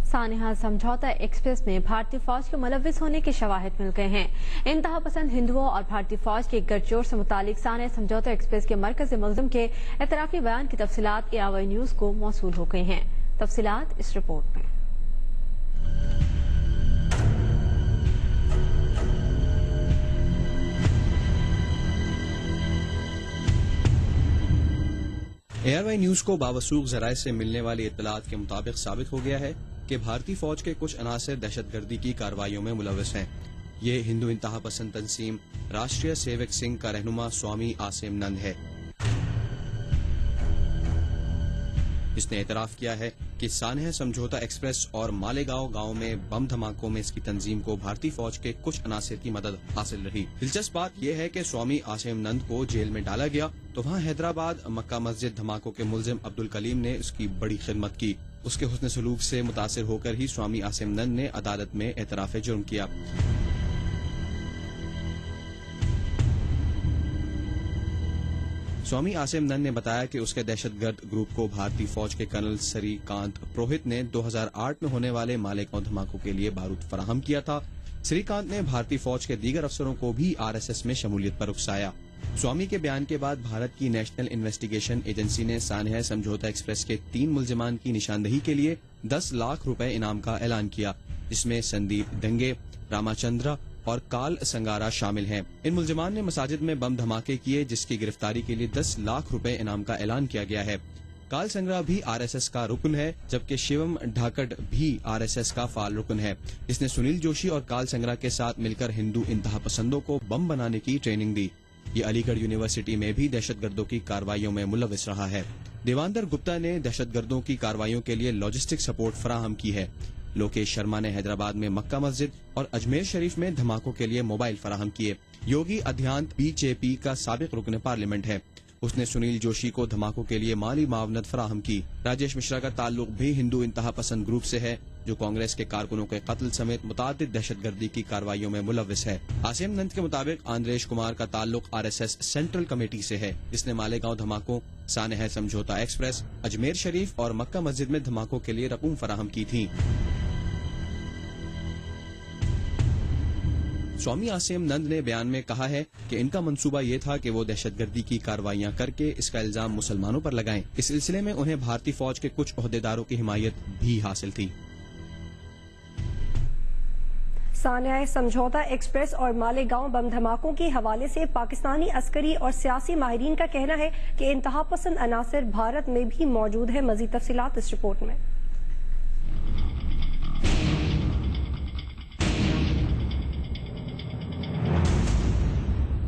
सानेहा समझौता एक्सप्रेस में भारतीय फौज के मुलविस होने के शवाहिद मिल गए हैं। इंतहा पसंद हिंदुओं और भारतीय फौज के गठजोड़ से मुतालिक सानेहा समझौता एक्सप्रेस के मरकजी मुल्जिम के एतराफी बयान की तफसीलात ARY न्यूज को मौसूल हो गई हैं। तफसीलात इस रिपोर्ट में। ARY न्यूज को बावसूख जराये से मिलने वाली इत्तलात के मुताबिक साबित हो गया है कि भारतीय फौज के कुछ अनासर दहशतगर्दी की कार्रवाइयों में मुलविस हैं। ये हिंदू इंतहा पसंद तंजीम राष्ट्रीय सेवक सिंह का रहनुमा स्वामी आसिम नंद है। इसने एतराफ किया है कि सानेहा समझौता एक्सप्रेस और मालेगांव गांव में बम धमाकों में इसकी तंजीम को भारतीय फौज के कुछ अनासर की मदद हासिल रही। दिलचस्प बात यह है कि स्वामी आसिम नंद को जेल में डाला गया तो वहां हैदराबाद मक्का मस्जिद धमाकों के मुल्जिम अब्दुल कलीम ने उसकी बड़ी खिदमत की। उसके हुस्न सलूक से मुतासिर होकर ही स्वामी आसिम नंद ने अदालत में एतराफ जुर्म किया। स्वामी आसिम नंद ने बताया कि उसके दहशतगर्द ग्रुप को भारतीय फौज के कर्नल श्रीकांत पुरोहित ने 2008 में होने वाले मालेगांव धमाकों के लिए बारूद फराहम किया था। श्रीकांत ने भारतीय फौज के दीगर अफसरों को भी RSS में शमूलियत पर उकसाया। स्वामी के बयान के बाद भारत की नेशनल इन्वेस्टिगेशन एजेंसी ने सानेहा समझौता एक्सप्रेस के 3 मुल्जिमान की निशानदही के लिए 10 लाख रुपए इनाम का ऐलान किया, जिसमें संदीप दंगे, रामाचंद्र और काल संगारा शामिल हैं। इन मुल्जिमान ने मसाजिद में बम धमाके किए, जिसकी गिरफ्तारी के लिए 10 लाख रुपए इनाम का ऐलान किया गया है। काल संगरा भी RSS का रुकन है, जबकि शिवम ढाकड़ भी RSS का फाल रुकन है। इसने सुनील जोशी और काल संगरा के साथ मिलकर हिंदू इंतहा पसंदों को बम बनाने की ट्रेनिंग दी। ये अलीगढ़ यूनिवर्सिटी में भी दहशतगर्दों की कार्रवाइयों में मुलविस रहा है। देवांदर गुप्ता ने दहशतगर्दों की कार्रवाइयों के लिए लॉजिस्टिक सपोर्ट फराहम की है। लोकेश शर्मा ने हैदराबाद में मक्का मस्जिद और अजमेर शरीफ में धमाकों के लिए मोबाइल फराहम किए। योगी आदित्यनाथ BJP का साबिक रुकन पार्लियामेंट है। उसने सुनील जोशी को धमाकों के लिए माली मावनत फराहम की। राजेश मिश्रा का ताल्लुक भी हिंदू इंतहा पसंद ग्रुप से है, जो कांग्रेस के कारकुनों के कत्ल समेत मुतादिद दहशतगर्दी की कार्रवाइयों में मुलविस है। आसिम नंद के मुताबिक आंद्रेश कुमार का ताल्लुक RSS सेंट्रल कमेटी से है। इसने मालेगांव धमाकों, सानेहा समझौता एक्सप्रेस, अजमेर शरीफ और मक्का मस्जिद में धमाकों के लिए रकूम फराहम की थी। स्वामी आसिम नंद ने बयान में कहा है कि इनका मंसूबा ये था कि वो दहशतगर्दी की कार्रवाइयां करके इसका इल्जाम मुसलमानों पर लगाएं। इस सिलसिले में उन्हें भारतीय फौज के कुछ ओहदेदारों की हिमायत भी हासिल थी। सानेहा समझौता एक्सप्रेस और मालेगांव बम धमाकों के हवाले से पाकिस्तानी अस्करी और सियासी माहिरीन का कहना है कि इंतहा पसंद अनासर भारत में भी मौजूद है। मजीद तफसीलात इस रिपोर्ट में।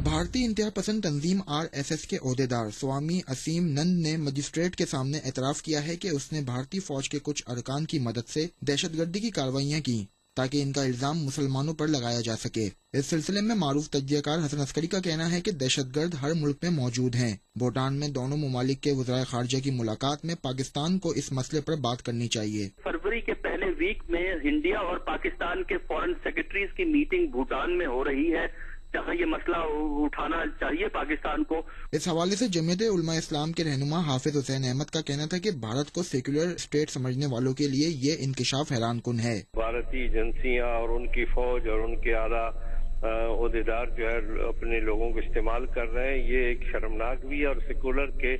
भारतीय इंतहा पसंद तंजीम RSS के ओहदेदार स्वामी आसिम नंद ने मजिस्ट्रेट के सामने एतराफ किया है कि उसने भारतीय फौज के कुछ अरकान की मदद से दहशतगर्दी की कार्रवाइयां की ताकि इनका इल्जाम मुसलमानों पर लगाया जा सके। इस सिलसिले में मारूफ तज्जियाकार हसन अस्करी का कहना है कि दहशतगर्द हर मुल्क में मौजूद हैं। भूटान में दोनों ममालिक के वज़राए खारजा की मुलाकात में पाकिस्तान को इस मसले पर बात करनी चाहिए। फरवरी के पहले वीक में इंडिया और पाकिस्तान के फॉरेन सेक्रेटरीज की मीटिंग भूटान में हो रही है, जहाँ ये मसला उठाना चाहिए पाकिस्तान को। इस हवाले से जमीयत उलमा इस्लाम के रहनुमा हाफिज हुसैन अहमद का कहना था कि भारत को सेक्युलर स्टेट समझने वालों के लिए ये इंकिशाफ हैरान कुन है। भारतीय एजेंसियां और उनकी फौज और उनके आला ओहदेदार जो है अपने लोगों को इस्तेमाल कर रहे हैं, ये एक शर्मनाक भी है और सेक्युलर के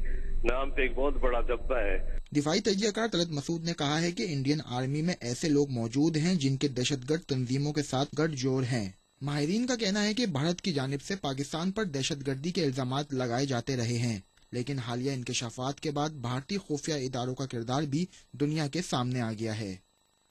नाम पे एक बहुत बड़ा दब्बा है। दिफाई तज्जियाकार तलत मसूद ने कहा है कि इंडियन आर्मी में ऐसे लोग मौजूद हैं जिनके दहशतगर्द तंजीमों के साथ गठजोड़ हैं। माहिरीन का कहना है कि भारत की जानिब से पाकिस्तान पर दहशतगर्दी के इल्जामात लगाए जाते रहे हैं, लेकिन हालिया इंकशाफात के बाद भारतीय खुफिया इदारों का किरदार भी दुनिया के सामने आ गया है।